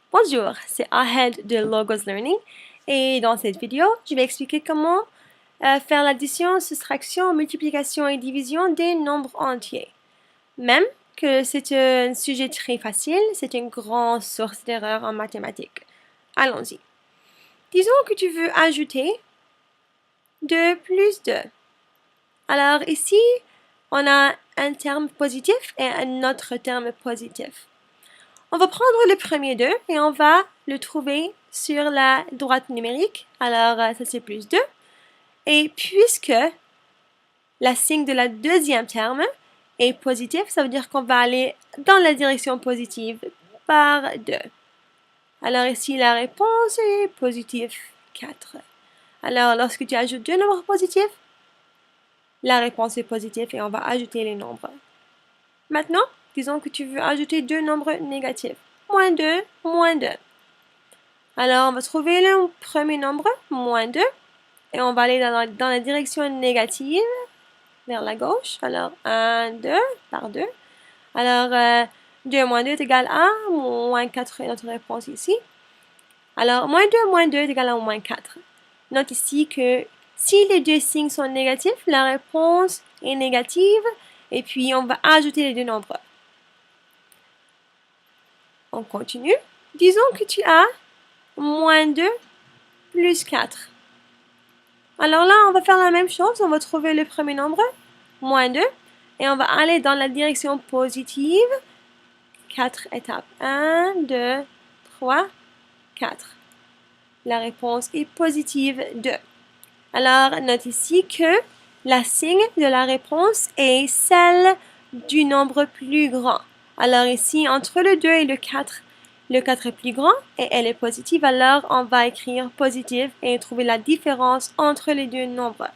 Bonjour, c'est Ahed de Logos Learning et dans cette vidéo, je vais expliquer comment faire l'addition, soustraction, multiplication et division des nombres entiers. Même que c'est un sujet très facile, c'est une grande source d'erreur en mathématiques. Allons-y. Disons que tu veux ajouter 2 plus 2. Alors ici, on a un terme positif et un autre terme positif. On va prendre le premier 2 et on va le trouver sur la droite numérique. Alors, ça c'est plus 2. Et puisque la signe de la deuxième terme est positif, ça veut dire qu'on va aller dans la direction positive par 2. Alors ici, la réponse est positive 4. Alors, lorsque tu ajoutes deux nombres positifs, la réponse est positive et on va ajouter les nombres. Maintenant, disons que tu veux ajouter deux nombres négatifs. Moins 2, moins 2. Alors, on va trouver le premier nombre, moins 2, et on va aller dans la direction négative, vers la gauche. Alors, 1, 2, par 2. Alors, 2 moins 2 est égal à moins 4 est notre réponse ici. Alors, moins 2 est égal à moins 4. Note ici que si les deux signes sont négatifs, la réponse est négative, et puis on va ajouter les deux nombres. On continue. Disons que tu as moins 2 plus 4. Alors là, on va faire la même chose. On va trouver le premier nombre, moins 2, et on va aller dans la direction positive. 4 étapes. 1, 2, 3, 4. La réponse est positive 2. Alors, note ici que la signe de la réponse est celle du nombre plus grand. Alors ici, entre le 2 et le 4 est plus grand et elle est positive. Alors, on va écrire positive et trouver la différence entre les deux nombres.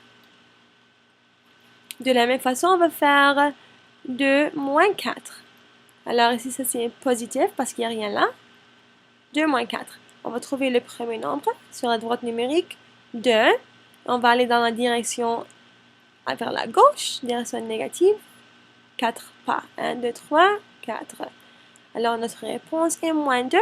De la même façon, on va faire 2 moins 4. Alors ici, ça c'est positif parce qu'il n'y a rien là. 2 moins 4. On va trouver le premier nombre sur la droite numérique, 2. On va aller dans la direction vers la gauche, direction négative. 4 pas. 1, 2, 3, 4. Alors notre réponse est moins 2.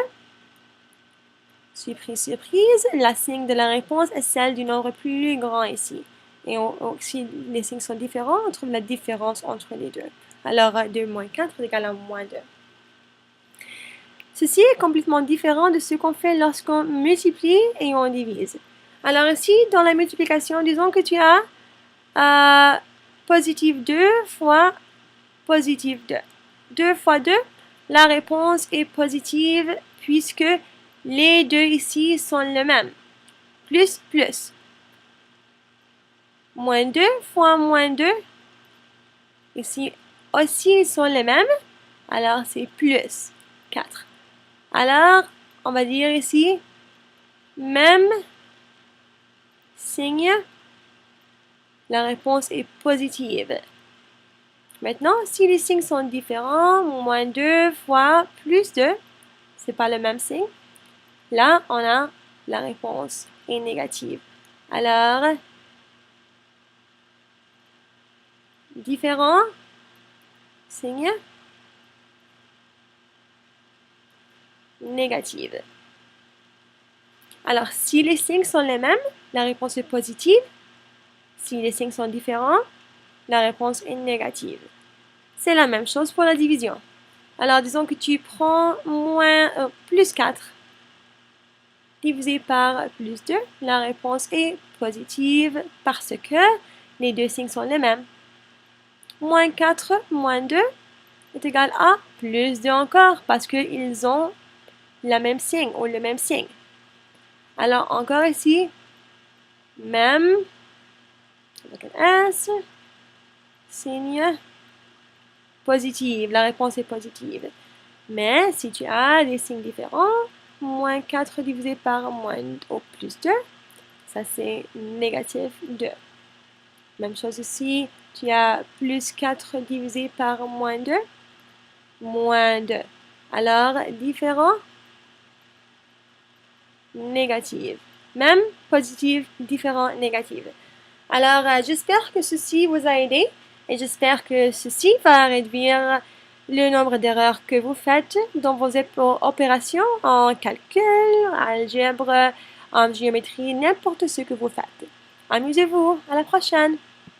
Surprise, surprise. La signe de la réponse est celle du nombre plus grand ici. Et si les signes sont différents, on trouve la différence entre les deux. Alors 2 moins 4 est égal à moins 2. Ceci est complètement différent de ce qu'on fait lorsqu'on multiplie et on divise. Alors ici, dans la multiplication, disons que tu as positive 2 fois positive 2. 2 fois 2, la réponse est positive puisque les deux ici sont les mêmes. Plus, plus. Moins 2 fois moins 2, ici aussi ils sont les mêmes, alors c'est plus 4. Alors, on va dire ici, même signe, la réponse est positive. Maintenant, si les signes sont différents, moins 2 fois plus 2, c'est pas le même signe. Là, on a la réponse est négative. Alors, différent, signe, négative. Alors, si les signes sont les mêmes, la réponse est positive. Si les signes sont différents, la réponse est négative. C'est la même chose pour la division. Alors, disons que tu prends plus 4 divisé par plus 2. La réponse est positive parce que les deux signes sont les mêmes. Moins 4 moins 2 est égal à plus 2 encore parce qu'ils ont la même signe ou le même signe. Alors, encore ici, même, avec un S, signe positive. La réponse est positive. Mais si tu as des signes différents, moins 4 divisé par moins ou plus 2, ça c'est négatif 2. Même chose ici, tu as plus 4 divisé par moins 2, moins 2. Alors, différent, négative. Même, positive, différent, négative. Alors, j'espère que ceci vous a aidé et j'espère que ceci va réduire le nombre d'erreurs que vous faites dans vos opérations en calcul, algèbre, en géométrie, n'importe ce que vous faites. Amusez-vous, à la prochaine!